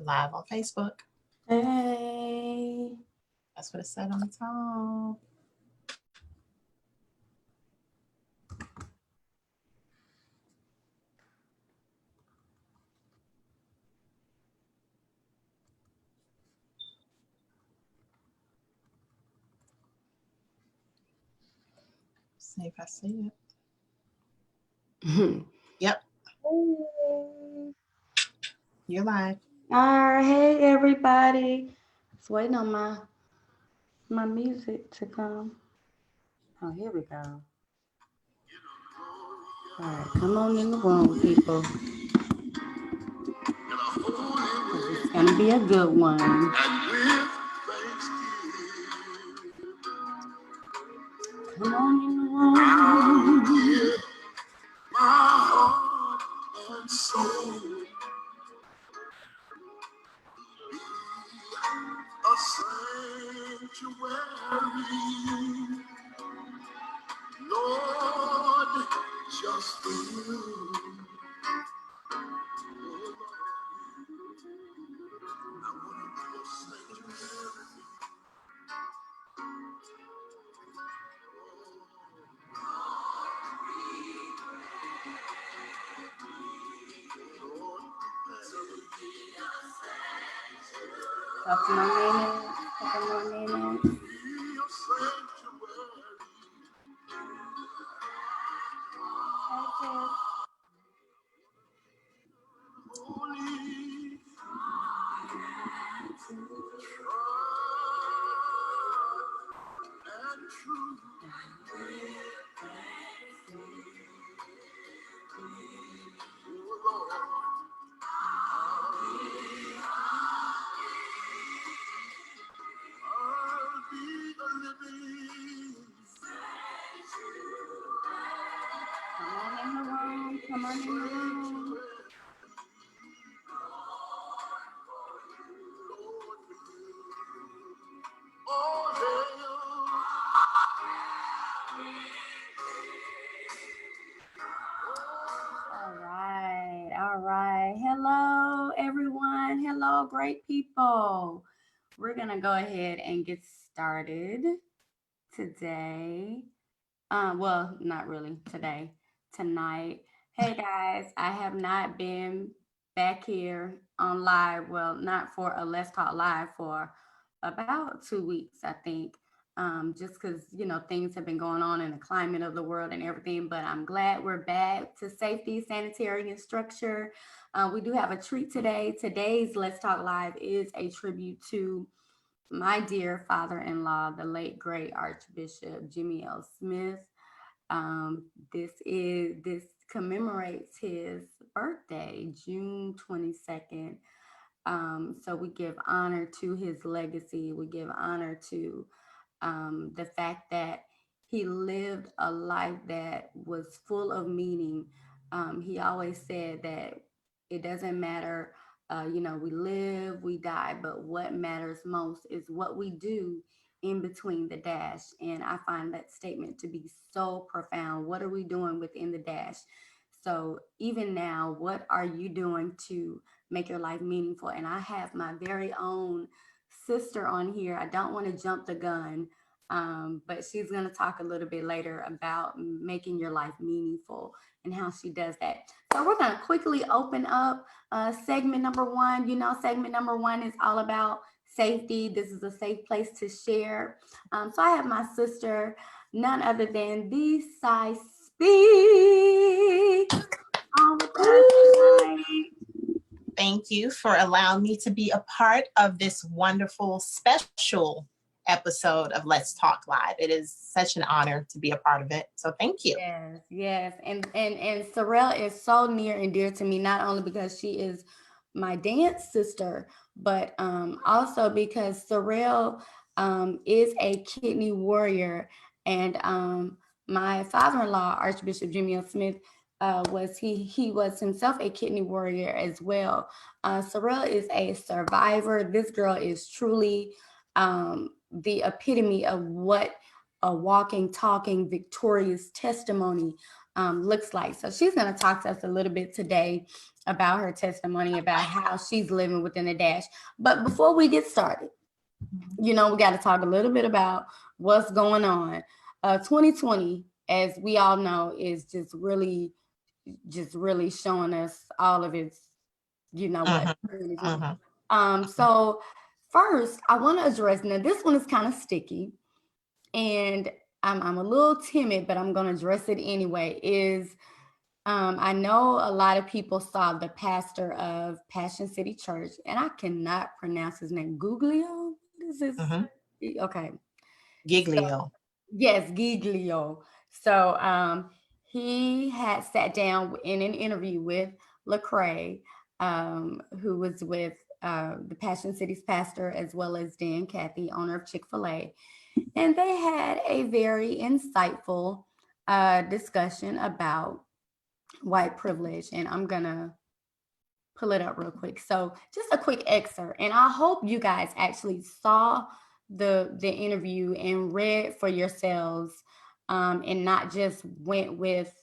Live on Facebook. Hey. That's what it said on the top. See if I see it. Yep. Hey. You're live. All right, hey everybody. Just waiting on my music to come. Oh, here we go. All right, come on in the room, people. It's gonna be a good one. Come on in the room. My heart and soul. A sanctuary, Lord, just for you. Couple more minutes. Come on in the room. All right. Hello, everyone. Hello, great people. We're going to go ahead and get started today. Well, not really today, tonight. Hey guys, I have not been back here on live. Well, not for a Let's Talk Live for about 2 weeks, I think. Just because, things have been going on in the climate of the world and everything, but I'm glad we're back to safety, sanitary, and structure. We do have a treat today. Today's Let's Talk Live is a tribute to my dear father-in-law, the late great Archbishop Jimmie L. Smith. This commemorates his birthday, June 22nd. So we give honor to his legacy. We give honor to the fact that he lived a life that was full of meaning. He always said that it doesn't matter, we live, we die, but what matters most is what we do in between the dash. And I find that statement to be so profound. What are we doing within the dash? So even now, what are you doing to make your life meaningful? And I have my very own sister on here. I don't want to jump the gun, but she's going to talk a little bit later about making your life meaningful and how she does that. So we're going to quickly open up segment number one. Segment number one is all about safety. This is a safe place to share. So I have my sister, none other than the Sai Speak. Thank you for allowing me to be a part of this wonderful, special episode of Let's Talk Live. It is such an honor to be a part of it. So thank you. Yes. And Sorrel is so near and dear to me, not only because she is my dance sister, but also because Sorrel is a kidney warrior. And my father-in-law, Archbishop Jimmie L. Smith, he was himself a kidney warrior as well. Sorrel is a survivor. This girl is truly the epitome of what a walking, talking, victorious testimony looks like. So she's going to talk to us a little bit today about her testimony, about how she's living within the dash. But before we get started, we got to talk a little bit about what's going on. 2020, as we all know, is just really showing us all of its, So first, I want to address, now this one is kind of sticky, and I'm a little timid, but I'm going to address it anyway, I know a lot of people saw the pastor of Passion City Church, and I cannot pronounce his name. Giglio? This is okay. Giglio. So, yes, Giglio. So he had sat down in an interview with Lecrae, who was with the Passion City's pastor, as well as Dan Cathy, owner of Chick-fil-A. And they had a very insightful discussion about white privilege. And I'm going to pull it up real quick. So just a quick excerpt. And I hope you guys actually saw the interview and read for yourselves, and not just went with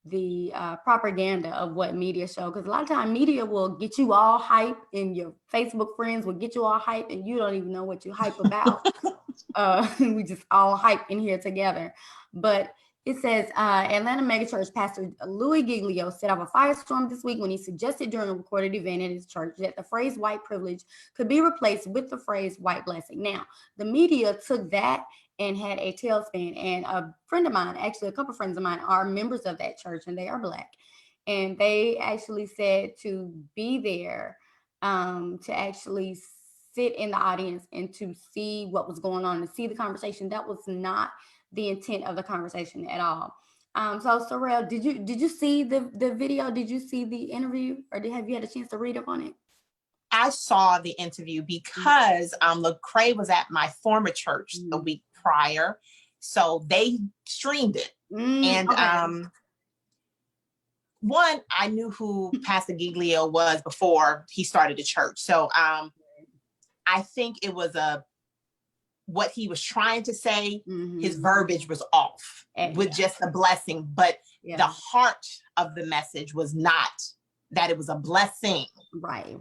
the propaganda of what media show, because a lot of time media will get you all hype, and your Facebook friends will get you all hype, and you don't even know what you hype about. We just all hype in here together. But it says Atlanta megachurch pastor Louis Giglio set off a firestorm this week when he suggested during a recorded event at his church that the phrase white privilege could be replaced with the phrase white blessing. Now, the media took that and had a tailspin, and a friend of mine, actually a couple of friends of mine, are members of that church, and they are Black. And they actually said to be there, to actually sit in the audience and to see what was going on, to see the conversation. That was not the intent of the conversation at all. So Sorrel, did you see the video? Did you see the interview, or have you had a chance to read up on it? I saw the interview because Lecrae was at my former church the week prior, so they streamed it. And okay. One, I knew who Pastor Giglio was before he started the church, so I think it was what he was trying to say. His verbiage was off with just a blessing, but the heart of the message was not that it was a blessing. Right.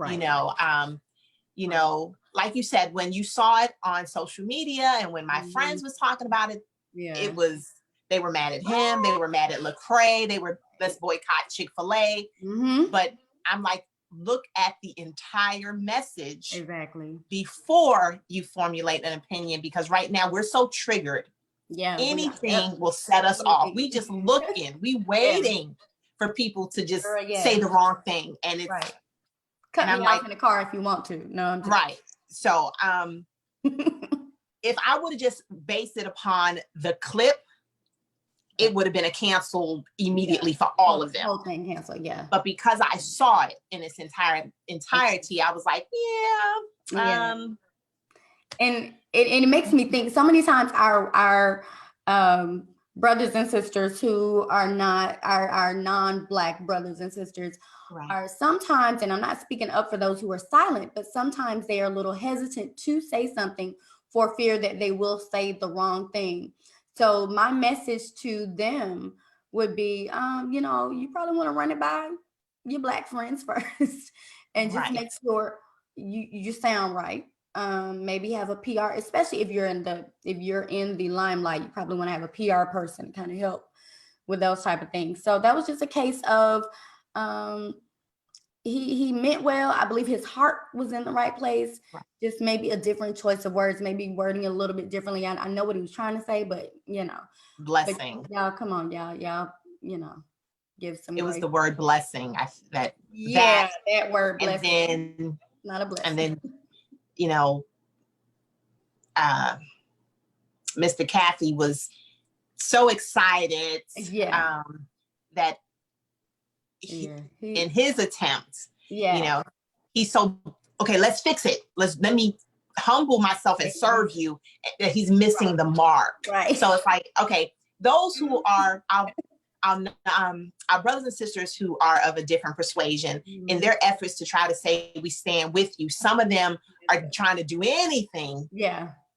Like you said, when you saw it on social media and when my friends was talking about it, they were mad at him. They were mad at Lecrae. They were, let's boycott Chick-fil-A. But I'm like, look at the entire message before you formulate an opinion, because right now we're so triggered. Anything will set us off. We just looking, we waiting for people to just say the wrong thing. And it's cut me off in the car if you want to. No, I'm just... right. So if I would have just based it upon the clip, it would have been a canceled immediately for all of them. Whole thing canceled, But because I saw it in its entirety, I was like, And it makes me think so many times our brothers and sisters who are not our non-Black brothers and sisters are sometimes, and I'm not speaking up for those who are silent, but sometimes they are a little hesitant to say something for fear that they will say the wrong thing. So my message to them would be, you probably want to run it by your Black friends first, and just make sure you sound right. Maybe have a PR, especially if you're in the limelight. You probably want to have a PR person to kind of help with those type of things. So that was just a case of he meant well. I believe his heart was in the right place. Just maybe a different choice of words, maybe wording it a little bit differently. I know what he was trying to say, but blessing. But y'all, come on, y'all, give some. It was the word blessing. That word blessing. And then not a blessing. And then, Mr. Cathy was so excited that in his attempts, he's so, okay, let's fix it. Let me humble myself and serve you. That he's missing the mark. So it's like, okay, those who are our brothers and sisters who are of a different persuasion, in their efforts to try to say we stand with you, some of them are trying to do anything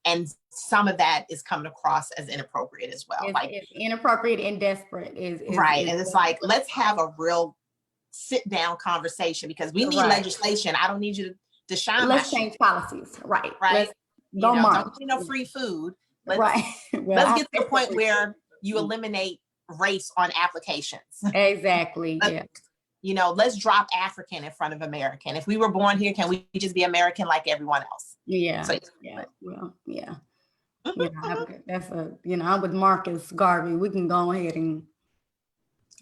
And some of that is coming across as inappropriate as well. It's inappropriate and desperate. Right. And it's like, let's have a real sit down conversation, because we need legislation. I don't need you to shine. Let's change policies. Right. Let's go march. Don't be no free food. Let's get to the point where you eliminate race on applications. Exactly. Let's drop African in front of American. If we were born here, can we just be American like everyone else? Yeah. So, that's I'm with Marcus Garvey. We can go ahead and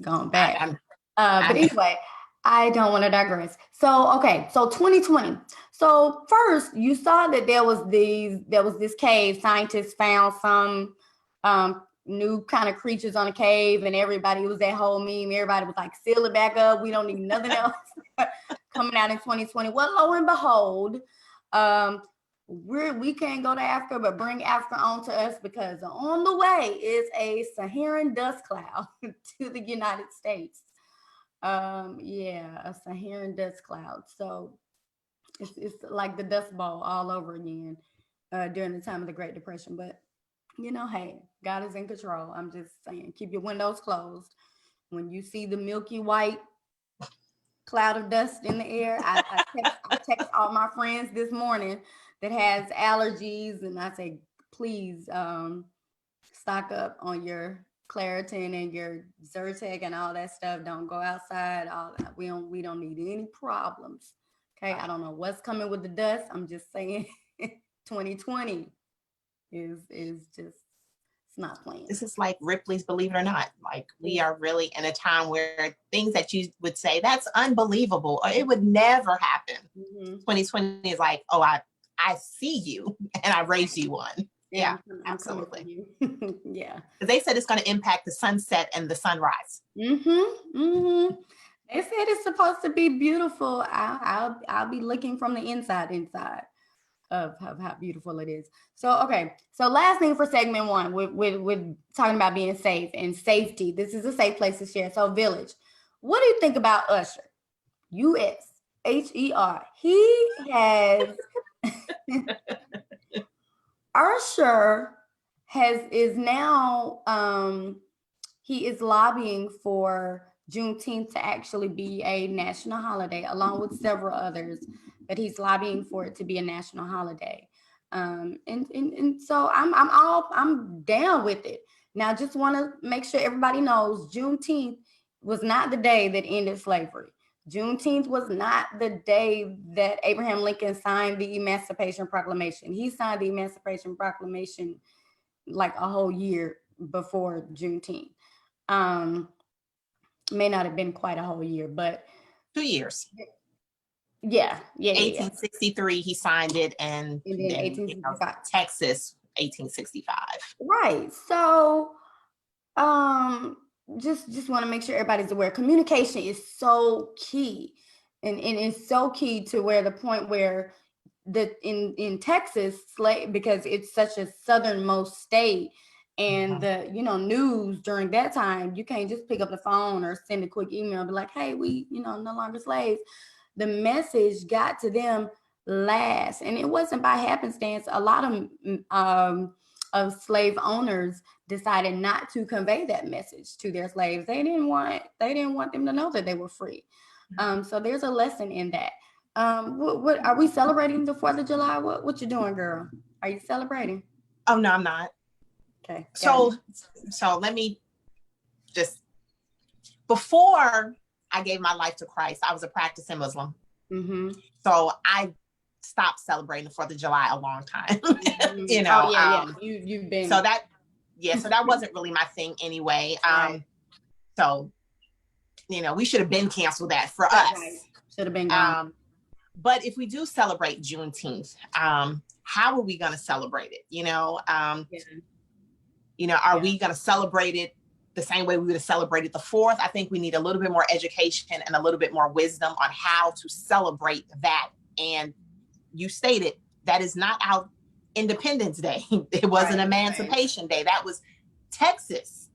go back. But anyway, I don't want to digress. So 2020. So first, you saw that there was this cave. Scientists found some new kind of creatures on a cave, and everybody was that whole meme. Everybody was like, seal it back up. We don't need nothing else coming out in 2020. Well, lo and behold, we can't go to Africa, but bring Africa on to us, because on the way is a Saharan dust cloud to the United States. A Saharan dust cloud. So it's like the Dust Bowl all over again during the time of the Great Depression. But hey, God is in control. I'm just saying, keep your windows closed. When you see the milky white cloud of dust in the air, I text all my friends this morning that has allergies, and I say, please stock up on your Claritin and your Zyrtec and all that stuff. Don't go outside. All that. We don't need any problems. Okay, I don't know what's coming with the dust. I'm just saying, 2020 is just, it's not playing. This is like Ripley's Believe It or Not. Like, we are really in a time where things that you would say that's unbelievable or it would never happen. 2020 is like, oh, I see you and I raised you one. Yeah, absolutely. Yeah. They said it's going to impact the sunset and the sunrise. They said it's supposed to be beautiful. I'll be looking from the inside of how beautiful it is. So, okay. So last thing for segment one, with talking about being safe and safety. This is a safe place to share. So Village, what do you think about Usher? USHER. He has... Usher is now he is lobbying for Juneteenth to actually be a national holiday, along with several others, but he's lobbying for it to be a national holiday. And so I'm down with it. Now, just want to make sure everybody knows Juneteenth was not the day that ended slavery. Juneteenth was not the day that Abraham Lincoln signed the Emancipation Proclamation. He signed the Emancipation Proclamation like a whole year before Juneteenth. May not have been quite a whole year, but 2 years. Yeah. 1863, he signed it, and then 1865. Texas, 1865. Right. So, just want to make sure everybody's aware. Communication is so key, and it's so key to where the point where in Texas, because it's such a southernmost state, and the news during that time, you can't just pick up the phone or send a quick email and be like, hey, we no longer slaves. The message got to them last, and it wasn't by happenstance. A lot of slave owners decided not to convey that message to their slaves. They didn't want them to know that they were free. So there's a lesson in that. What are we celebrating the 4th of July? What you doing, girl? Are you celebrating? Oh no, I'm not. Okay. So let me just, before I gave my life to Christ, I was a practicing Muslim. So I stopped celebrating the 4th of July a long time. You've been. So that wasn't really my thing anyway. Right. So, we should have been canceled that for us. Right. Should have been gone. But if we do celebrate Juneteenth, how are we going to celebrate it? Are we going to celebrate it the same way we would have celebrated the 4th? I think we need a little bit more education and a little bit more wisdom on how to celebrate that. And you stated that is not our Independence Day. It wasn't Emancipation Day. That was Texas.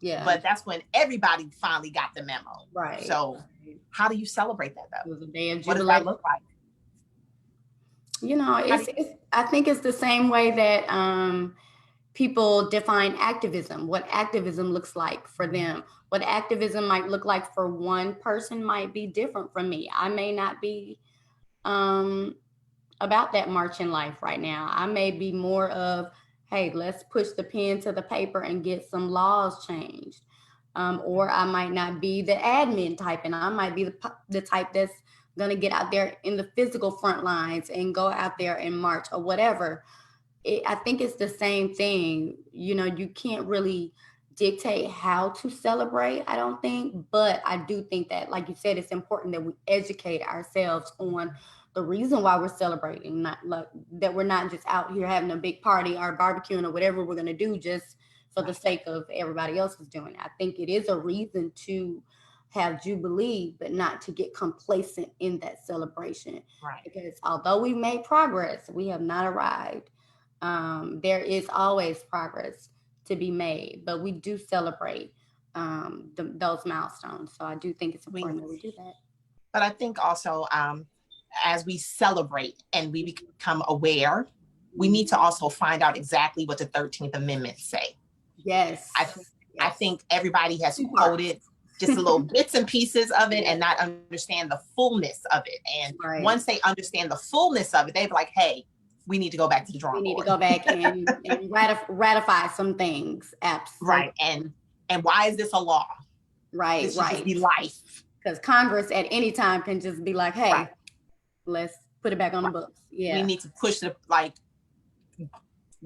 Yeah. But that's when everybody finally got the memo. Right. So how do you celebrate that though? It was a day of what does that look like? I think it's the same way that people define activism, what activism looks like for them. What activism might look like for one person might be different from me. I may not be um, about that march in life right now. I may be more of, hey, let's push the pen to the paper and get some laws changed. Or I might not be the admin type, and I might be the type that's going to get out there in the physical front lines and go out there and march or whatever. I think it's the same thing. You can't really dictate how to celebrate, I don't think, but I do think that, like you said, it's important that we educate ourselves on the reason why we're celebrating, not like that we're not just out here having a big party or barbecuing or whatever we're going to do just for the sake of everybody else is doing it. I think it is a reason to have jubilee, but not to get complacent in that celebration. Right. Because although we've made progress, we have not arrived. There is always progress to be made, but we do celebrate those milestones. So I do think it's important that we do that. But I think also, as we celebrate and we become aware, we need to also find out exactly what the 13th Amendment say. Yes. I think everybody has quoted just a little bits and pieces of it and not understand the fullness of it. And once they understand the fullness of it, they're like, hey, we need to go back to the drawing board. We need to go back and ratify some things. Absolutely. Right. And why is this a law? Right. This should just be life. Because Congress at any time can just be like, hey, let's put it back on the books. Yeah. We need to push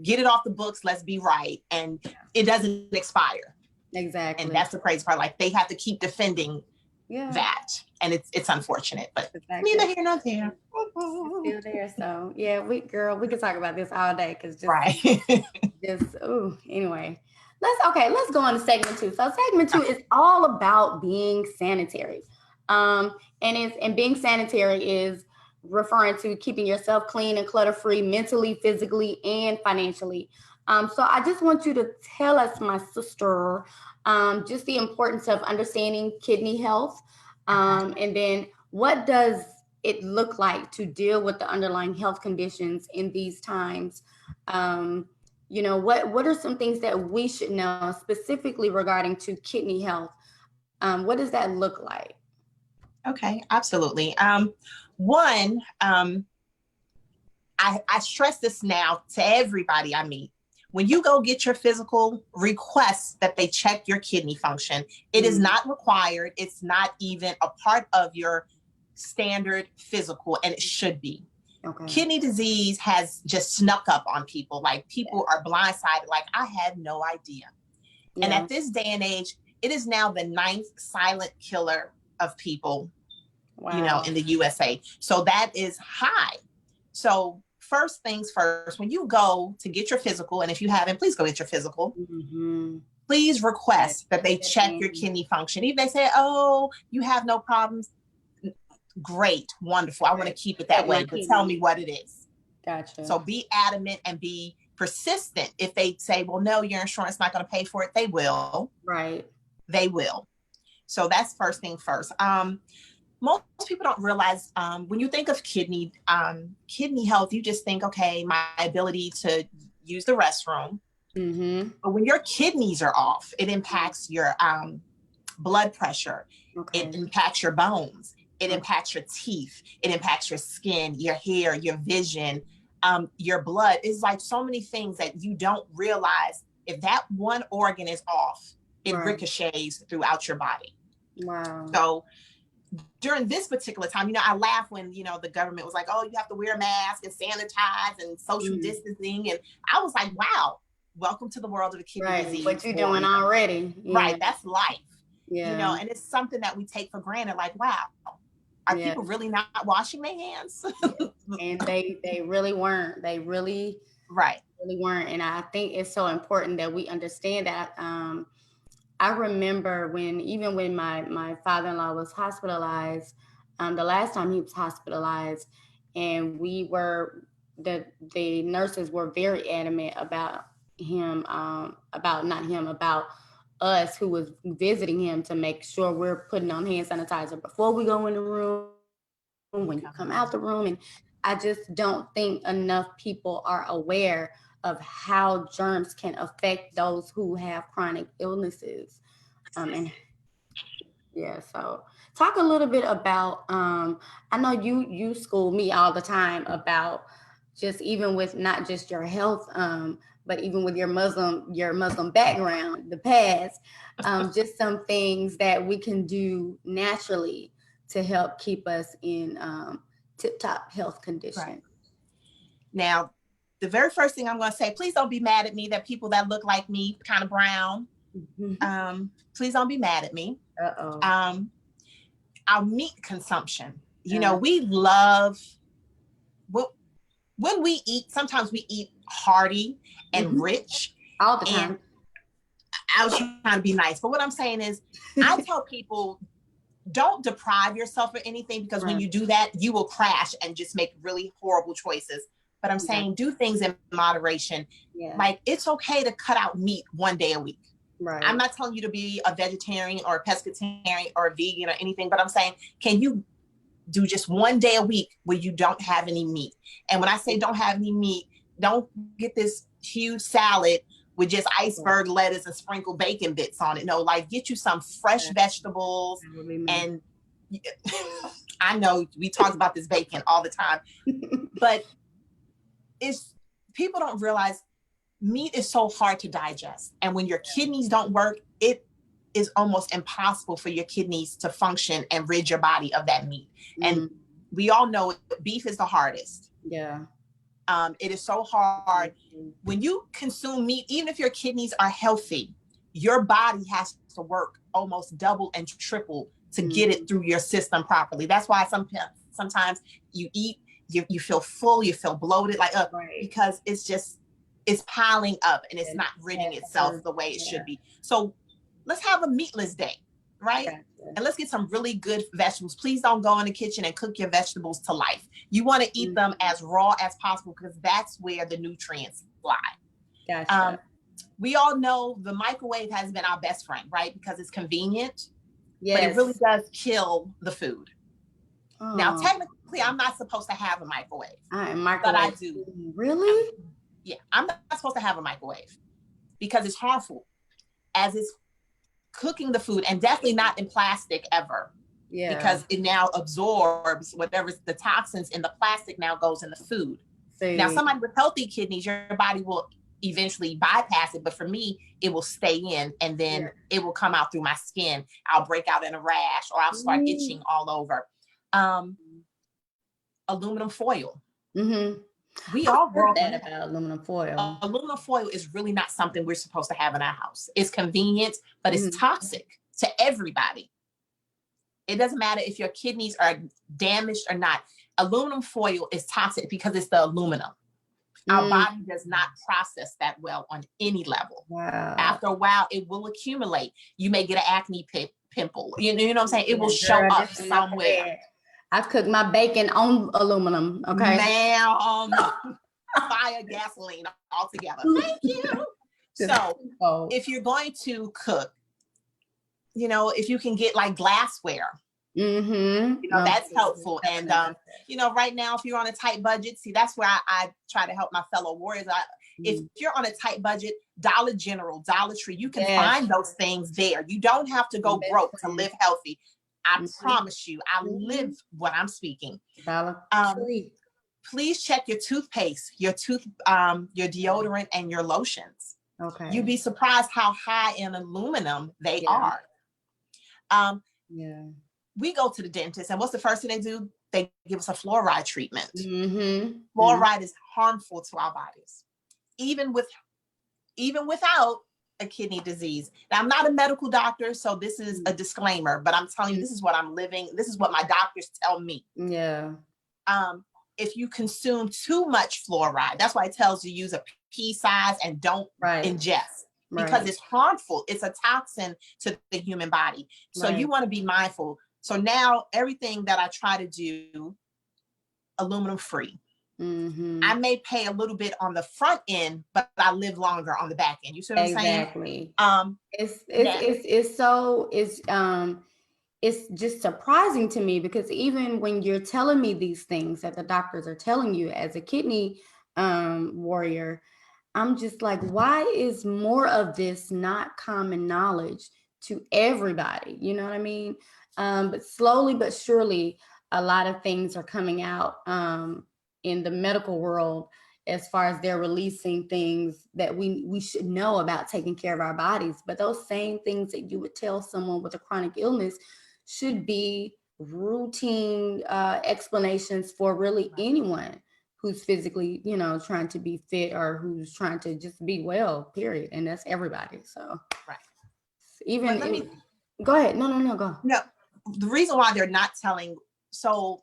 get it off the books. Let's be right. And it doesn't expire. Exactly. And that's the crazy part. Like, they have to keep defending that. And it's unfortunate, but neither here nor there. It's still there. So yeah, we can talk about this all day because anyway. Let's go on to segment 2. So segment 2 is all about being sanitary. And being sanitary is referring to keeping yourself clean and clutter-free mentally, physically, and financially. So I just want you to tell us, my sister, just the importance of understanding kidney health. And then what does it look like to deal with the underlying health conditions in these times? What are some things that we should know specifically regarding to kidney health? What does that look like? Okay, absolutely. One, I stress this now to everybody I meet. When you go get your physical, request that they check your kidney function. It is not required. It's not even a part of your standard physical, and it should be. Okay. Kidney disease has just snuck up on people. Like, people are blindsided. Like, I had no idea. Yeah. And at this day and age, it is now the 9th silent killer of people, in the USA. So that is high. So first things first, when you go to get your physical, and if you haven't, please go get your physical. Mm-hmm. Please request that they check your kidney function. If they say, oh, you have no problems, great, wonderful. I want to keep it that way, but tell me what it is. Gotcha. So be adamant and be persistent. If they say, well, no, your insurance is not going to pay for it, they will. Right. They will. So that's first thing first. Most people don't realize when you think of kidney health, you just think, okay, my ability to use the restroom. Mm-hmm. But when your kidneys are off, it impacts your blood pressure. Okay. It impacts your bones. It impacts your teeth. It impacts your skin, your hair, your vision, your blood. It's like so many things that you don't realize. If that one organ is off, it ricochets throughout your body. Wow. So during this particular time, I laugh when, the government was like, oh, you have to wear a mask and sanitize and social distancing. And I was like, wow, welcome to the world of the kidney disease. What you doing already. Yeah. Right. That's life. Yeah. And it's something that we take for granted. Like, wow, are people really not washing their hands? And they really weren't. They really weren't. And I think it's so important that we understand that. I remember when my father-in-law was hospitalized, the last time he was hospitalized, and the nurses were very adamant about him, about us who was visiting him, to make sure we're putting on hand sanitizer before we go in the room, when you come out the room. And I just don't think enough people are aware of how germs can affect those who have chronic illnesses. And yeah, so talk a little bit about, I know you school me all the time about just even with not just your health, but even with your Muslim background, the past, just some things that we can do naturally to help keep us in tip-top health condition. Right. Now, the very first thing I'm going to say, please don't be mad at me that people that look like me, kind of brown, please don't be mad at me. Our meat consumption, you know, we love, when we eat, sometimes we eat hearty and rich. All the time. And I was trying to be nice, but what I'm saying is, I tell people, don't deprive yourself of anything, because when you do that, you will crash and just make really horrible choices. But I'm saying do things in moderation. Like, it's okay to cut out meat one day a week. Right. I'm not telling you to be a vegetarian or a pescatarian or a vegan or anything, but I'm saying, can you do just one day a week where you don't have any meat? And when I say don't have any meat, don't get this huge salad with just iceberg lettuce and sprinkle bacon bits on it. No, like, get you some fresh vegetables. And I know we talk about this bacon all the time, but people don't realize meat is so hard to digest. And when your kidneys don't work, it is almost impossible for your kidneys to function and rid your body of that meat. And we all know beef is the hardest. Yeah. It is so hard. When you consume meat, even if your kidneys are healthy, your body has to work almost double and triple to get it through your system properly. That's why sometimes you eat, you feel full, you feel bloated, like because it's piling up and it's not ridding itself the way it should be. So let's have a meatless day, right? And let's get some really good vegetables. Please don't go in the kitchen and cook your vegetables to life. You want to eat them as raw as possible, because that's where the nutrients lie. Gotcha. We all know the microwave has been our best friend, right? Because it's convenient, but it really does kill the food. Now, technically, I'm not supposed to have a microwave, but I do. Really? Yeah, I'm not supposed to have a microwave because it's harmful as it's cooking the food, and definitely not in plastic ever. Yeah. Because it now absorbs whatever the toxins in the plastic now goes in the food. Now, somebody with healthy kidneys, your body will eventually bypass it. But for me, it will stay in, and then it will come out through my skin. I'll break out in a rash, or I'll start itching all over. Aluminum foil. We all heard that about aluminum foil. Aluminum foil is really not something we're supposed to have in our house. It's convenient, but it's toxic to everybody. It doesn't matter if your kidneys are damaged or not. Aluminum foil is toxic because it's the aluminum. Our body does not process that well on any level. Wow. After a while, it will accumulate. You may get an acne pimple. You know what I'm saying? It will show up somewhere. I cook my bacon on aluminum. Okay. Ma'am, fire gasoline altogether. Thank you. So if you're going to cook, you know, if you can get like glassware, you know, that's helpful. And, you know, right now, if you're on a tight budget, see, that's where I try to help my fellow warriors. If you're on a tight budget, Dollar General, Dollar Tree, you can find those things there. You don't have to go broke to live healthy. I promise you, I live what I'm speaking. Please check your toothpaste, your deodorant, and your lotions. Okay. You'd be surprised how high in aluminum they are. We go to the dentist, and what's the first thing they do? They give us a fluoride treatment. Fluoride is harmful to our bodies, even without a kidney disease. Now, I'm not a medical doctor, so this is a disclaimer, but I'm telling you, this is what I'm living. This is what my doctors tell me. Yeah. If you consume too much fluoride, that's why it tells you use a pea size and don't ingest, because it's harmful. It's a toxin to the human body. So you want to be mindful. So now everything that I try to do, aluminum free. I may pay a little bit on the front end, but I live longer on the back end. You see what I'm saying? Exactly. it's just surprising to me, because even when you're telling me these things that the doctors are telling you as a kidney warrior, I'm just like, why is more of this not common knowledge to everybody? You know what I mean? But slowly but surely, a lot of things are coming out in the medical world, as far as they're releasing things that we should know about taking care of our bodies. But those same things that you would tell someone with a chronic illness should be routine explanations for really anyone who's physically, trying to be fit, or who's trying to just be well, period. And that's everybody. So right. Even go ahead. No, go. No, the reason why they're not telling, so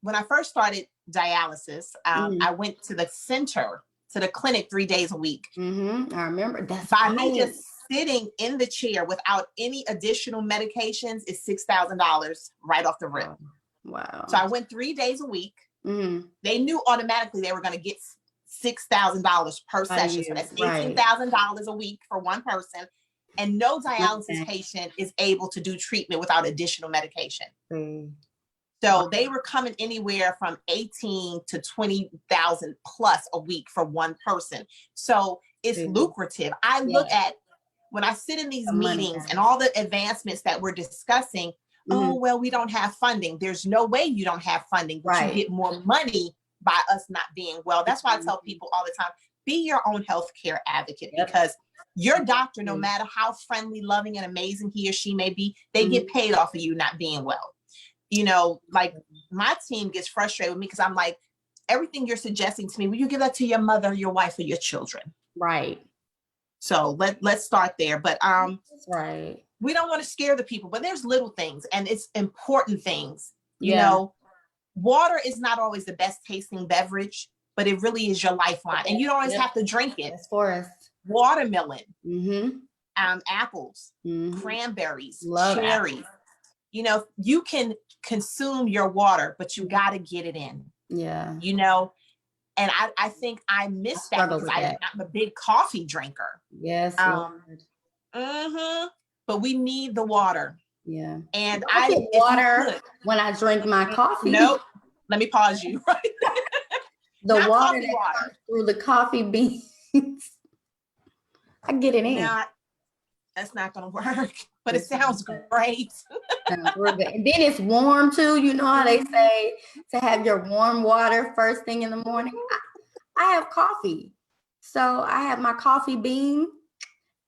when I first started dialysis, I went to the clinic 3 days a week. I remember that. By me just sitting in the chair without any additional medications is $6,000 right off the rip. Wow. So I went 3 days a week. They knew automatically they were going to get $6,000 per session. So that's $18,000 a week for one person. And no dialysis patient is able to do treatment without additional medication. So they were coming anywhere from 18 to 20,000 plus a week for one person. So it's lucrative. I look at, when I sit in these meetings and all the advancements that we're discussing, oh, well, we don't have funding. There's no way you don't have funding, but you get more money by us not being well. That's why I tell people all the time, be your own healthcare advocate, because your doctor, no matter how friendly, loving, and amazing he or she may be, they get paid off of you not being well. Like my team gets frustrated with me because I'm like, everything you're suggesting to me, will you give that to your mother, your wife, or your children? Right. So let's start there. But right. We don't want to scare the people, but there's little things, and it's important things. You know, water is not always the best tasting beverage, but it really is your lifeline. And you don't always have to drink it. It's for us. Watermelon, apples, cranberries, cherries. You can consume your water, but you got to get it in. Yeah. And I think I missed that because I'm a big coffee drinker. Yes. But we need the water. Yeah. And I get water when I drink my coffee. Nope. Let me pause you. Right. The water that comes through the coffee beans. I get it in. No, that's not going to work, but it sounds great. And then it's warm too. You know how they say to have your warm water first thing in the morning? I have coffee. So I have my coffee bean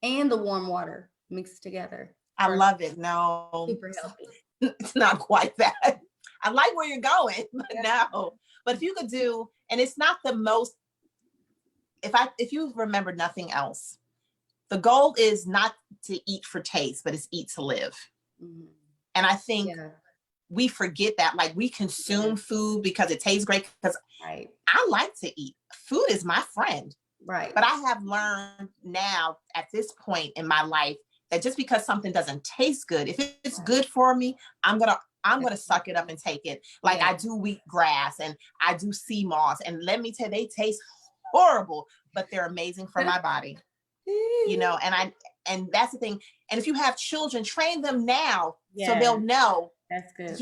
and the warm water mixed together. I love it. No, super healthy. It's not quite that. I like where you're going, but no. But if you could do, and it's not the most, if you remember nothing else, the goal is not to eat for taste, but it's eat to live. And I think we forget that. Like, we consume food because it tastes great, because I like to eat. Food is my friend. Right. But I have learned now at this point in my life that just because something doesn't taste good, if it's good for me, I'm gonna suck it up and take it. Like I do wheatgrass and I do sea moss, and let me tell you, they taste horrible, but they're amazing for my body. And that's the thing. And if you have children, train them now so they'll know. That's good.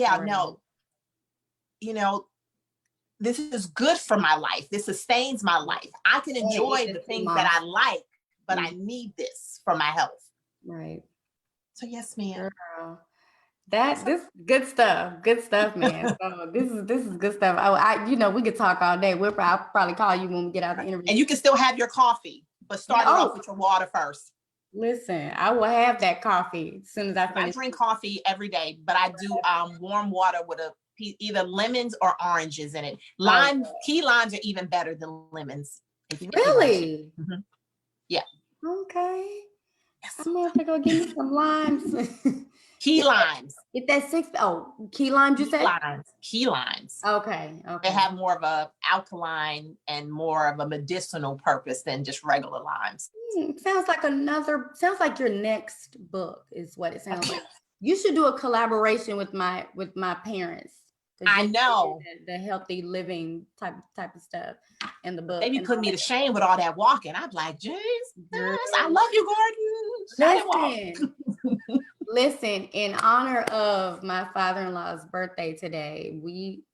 This is good for my life. This sustains my life. I can enjoy the things that I like, but I need this for my health. Right. So yes, ma'am. Girl. This good stuff, man. So this is good stuff. I we could talk all day. I'll probably call you when we get out the interview. And you can still have your coffee, but start it off with your water first. Listen, I will have that coffee as soon as I finish. I drink coffee every day, but I do warm water with either lemons or oranges in it. Key limes are even better than lemons. Really? Yeah. Okay. Yes. I'm gonna have to go get me some limes. Key limes. Get that key limes, you said? Key limes. Okay. They have more of a alkaline and more of a medicinal purpose than just regular limes. Sounds like your next book is what it sounds like. You should do a collaboration with my parents. I know. The healthy living type of stuff in the book. They be putting me to shame with all that walking. I'm like, jeez, I love you, Gordon. Listen, in honor of my father-in-law's birthday today, we,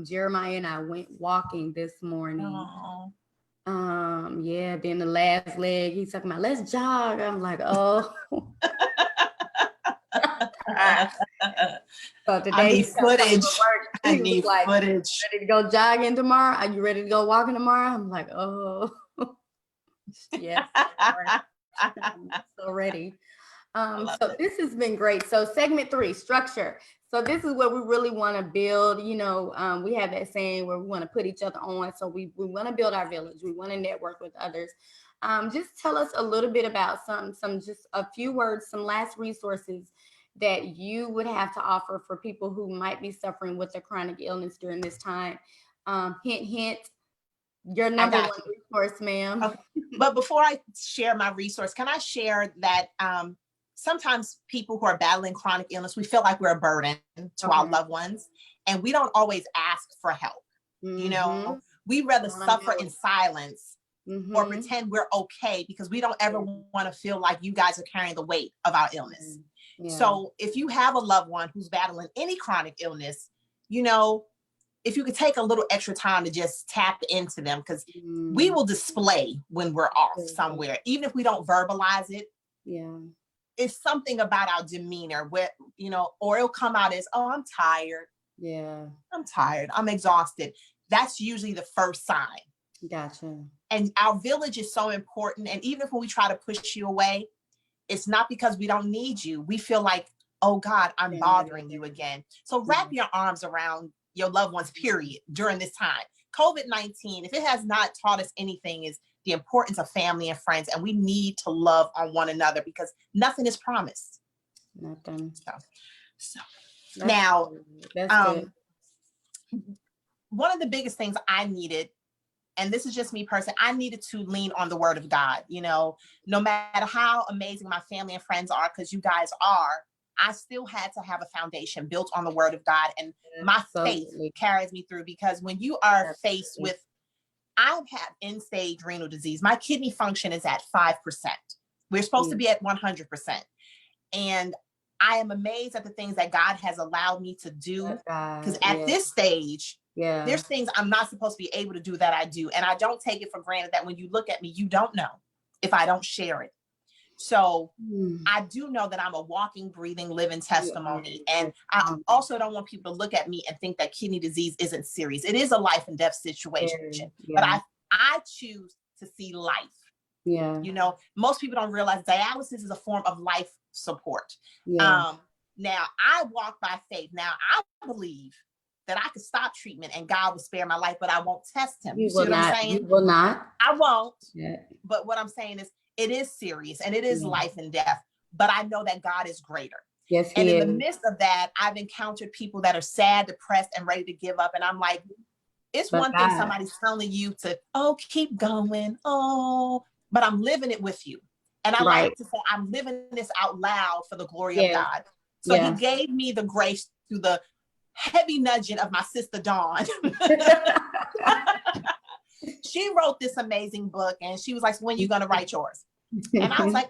Jeremiah and I went walking this morning. Yeah, then the last leg, he's talking about, let's jog. I'm like, oh. So today, I need footage. I need like, footage. Ready to go jogging tomorrow? Are you ready to go walking tomorrow? I'm like, oh, yes. I'm so ready. So this has been great. So segment 3, structure. So this is where we really want to build, you know, we have that saying where we want to put each other on. So we want to build our village. We want to network with others. Just tell us a little bit about just a few words, some last resources that you would have to offer for people who might be suffering with a chronic illness during this time. Hint, hint, your number one resource, ma'am. Okay. But before I share my resource, can I share that sometimes people who are battling chronic illness, we feel like we're a burden to our loved ones, and we don't always ask for help. You know, we rather suffer in silence or pretend we're okay because we don't ever want to feel like you guys are carrying the weight of our illness. So if you have a loved one who's battling any chronic illness, you know, if you could take a little extra time to just tap into them, because we will display when we're off somewhere, even if we don't verbalize it. It's something about our demeanor where, you know, or it'll come out as, oh, I'm tired. I'm tired. I'm exhausted. That's usually the first sign. Gotcha. And our village is so important. And even if when we try to push you away, it's not because we don't need you. We feel like, oh God, I'm bothering you again. So wrap your arms around your loved ones, period, during this time. COVID-19, if it has not taught us anything, is the importance of family and friends. And we need to love on one another because nothing is promised. Nothing. So now, good. One of the biggest things I needed, and this is just me personally, I needed to lean on the word of God. You know, no matter how amazing my family and friends are, because you guys are, I still had to have a foundation built on the word of God, and my faith carries me through, because when you are faced with, I have end-stage renal disease. My kidney function is at 5%. We're supposed to be at 100%. And I am amazed at the things that God has allowed me to do, because at this stage, there's things I'm not supposed to be able to do that I do. And I don't take it for granted that when you look at me, you don't know if I don't share it. So I do know that I'm a walking, breathing, living testimony. And I also don't want people to look at me and think that kidney disease isn't serious. It is a life and death situation, but I choose to see life. You know, most people don't realize dialysis is a form of life support. Now I walk by faith. Now I believe that I could stop treatment and God will spare my life, but I won't test him. You see what I'm saying? You will not. I won't. But what I'm saying is, it is serious and it is life and death, but I know that God is greater. Yes, and in the midst of that, I've encountered people that are sad, depressed, and ready to give up. And I'm like, it's one thing somebody's telling you to, oh, keep going. Oh, but I'm living it with you. And I like to say, I'm living this out loud for the glory of God. So he gave me the grace through the heavy nudging of my sister, Dawn. She wrote this amazing book, and she was like, when are you going to write yours? And I was like,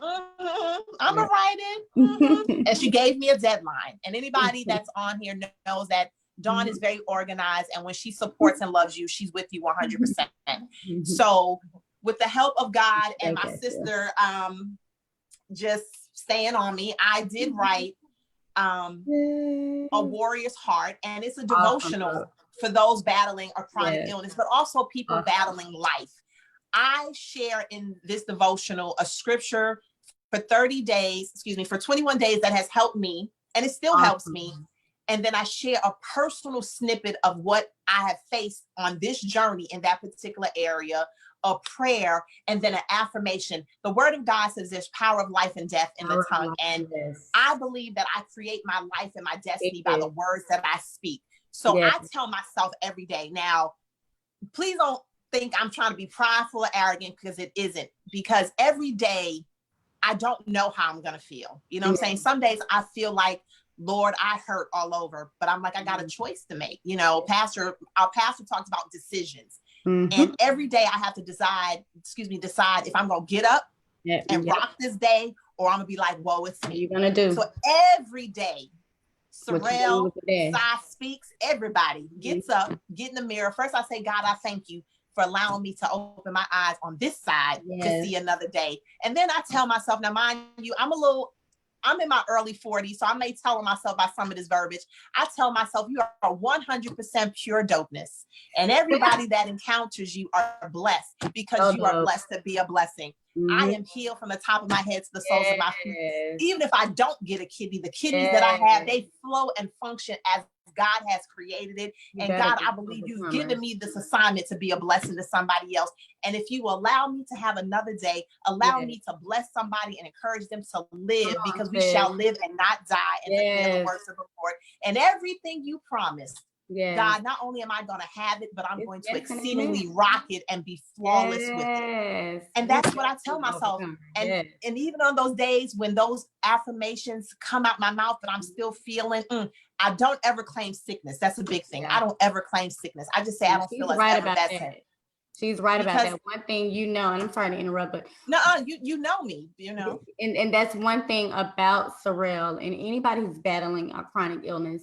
I'm going to write it. And she gave me a deadline. And anybody that's on here knows that Dawn is very organized. And when she supports and loves you, she's with you 100%. So with the help of God and my sister just staying on me, I did write A Warrior's Heart. And it's a devotional for those battling a chronic illness, but also people battling life. I share in this devotional a scripture for 21 days that has helped me, and it still helps me. And then I share a personal snippet of what I have faced on this journey in that particular area, a prayer, and then an affirmation. The word of God says there's power of life and death in the tongue. And I believe that I create my life and my destiny by the words that I speak. So I tell myself every day, now, please don't think I'm trying to be prideful or arrogant, because it isn't. Because every day I don't know how I'm going to feel. You know what I'm saying? Some days I feel like, Lord, I hurt all over, but I'm like, I got a choice to make. You know, our pastor talks about decisions. And every day I have to decide if I'm going to get up and rock this day, or I'm gonna be like, whoa, it's me. What you gonna do? So every day, Sorrel, Sai Speaks, everybody gets up, get in the mirror. First I say, God, I thank you for allowing me to open my eyes on this side to see another day. And then I tell myself, now mind you, I'm in my early 40s, so I may tell myself by some of this verbiage. I tell myself, you are 100% pure dopeness. And everybody that encounters you are blessed because you are blessed to be a blessing. I am healed from the top of my head to the soles of my feet. Even if I don't get a kidney, the kidneys that I have, they flow and function as God has created it. And God, I believe you've given me this assignment to be a blessing to somebody else. And if you allow me to have another day, allow me to bless somebody and encourage them to live, because we shall live and not die and declare the works of the Lord. And everything you promised, God, not only am I going to have it, but I'm going to exceedingly rock it and be flawless with it. And that's what I tell myself. And even on those days when those affirmations come out my mouth, but I'm still feeling, I don't ever claim sickness. That's a big thing. I don't ever claim sickness. I just say I don't feel as ever that's it. She's right about that. One thing, and I'm sorry to interrupt, but you know me, and that's one thing about Sorrel and anybody who's battling a chronic illness.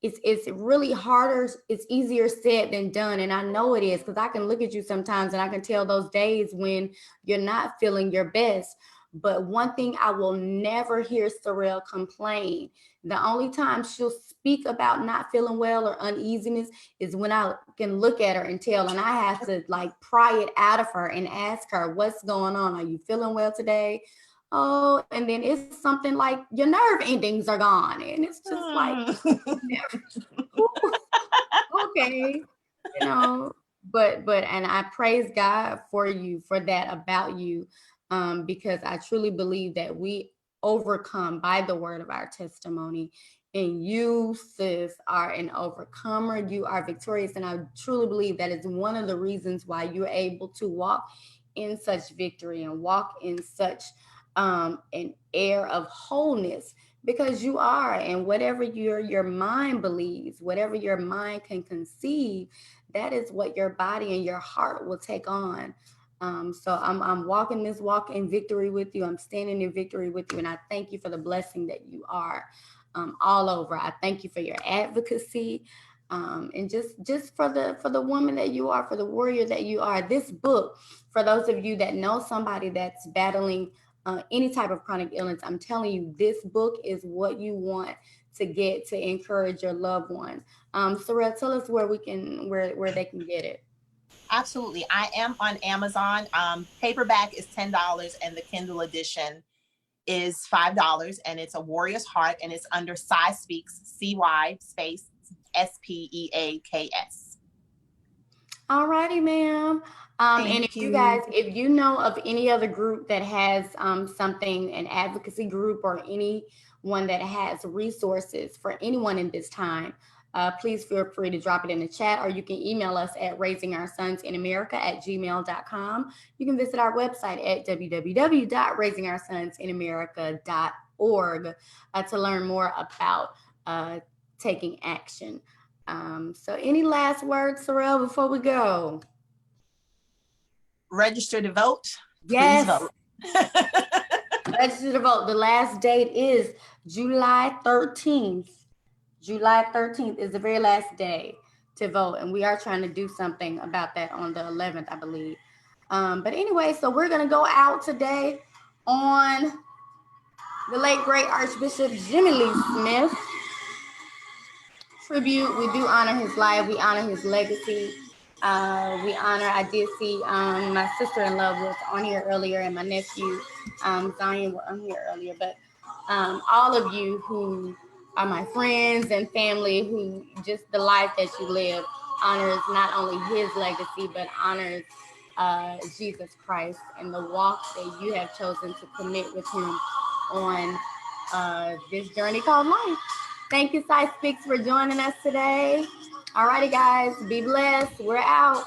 It's really harder. It's easier said than done. And I know it is, because I can look at you sometimes and I can tell those days when you're not feeling your best. But one thing I will never hear Sorrel complain. The only time she'll speak about not feeling well or uneasiness is when I can look at her and tell, and I have to pry it out of her and ask her, what's going on? Are you feeling well today? Oh, and then it's something like your nerve endings are gone. And it's just like, okay, but I praise God for you, for that about you. Because I truly believe that we overcome by the word of our testimony. And you, sis, are an overcomer. You are victorious. And I truly believe that is one of the reasons why you're able to walk in such victory and walk in such an air of wholeness, because you are. And whatever your mind believes, whatever your mind can conceive, that is what your body and your heart will take on. So I'm walking this walk in victory with you. I'm standing in victory with you. And I thank you for the blessing that you are all over. I thank you for your advocacy, and just for the woman that you are, for the warrior that you are. This book, for those of you that know somebody that's battling any type of chronic illness, I'm telling you, this book is what you want to get to encourage your loved one. Sorrel, tell us where they can get it. Absolutely. I am on Amazon. Paperback is $10 and the Kindle edition is $5, and it's A Warrior's Heart, and it's under Sai Speaks, CY space SPEAKS. All righty, ma'am. And if you guys, if you know of any other group that has something, an advocacy group, or anyone that has resources for anyone in this time, please feel free to drop it in the chat, or you can email us at raisingoursonsinamerica@gmail.com. You can visit our website at www.raisingoursonsinamerica.org to learn more about taking action. So any last words, Sorrel, before we go? Register to vote. Yes. Please vote. Register to vote. The last date is July 13th. July 13th is the very last day to vote. And we are trying to do something about that on the 11th, I believe. But anyway, so we're going to go out today on the late, great Archbishop Jimmie Lee Smith tribute. We do honor his life. We honor his legacy. I did see my sister-in-law was on here earlier, and my nephew, Zion, were on here earlier. But all of you who are my friends and family, who just the life that you live honors not only his legacy, but honors Jesus Christ and the walk that you have chosen to commit with him on this journey called life. Thank you, Sai Speaks, for joining us today. All righty, guys. Be blessed. We're out.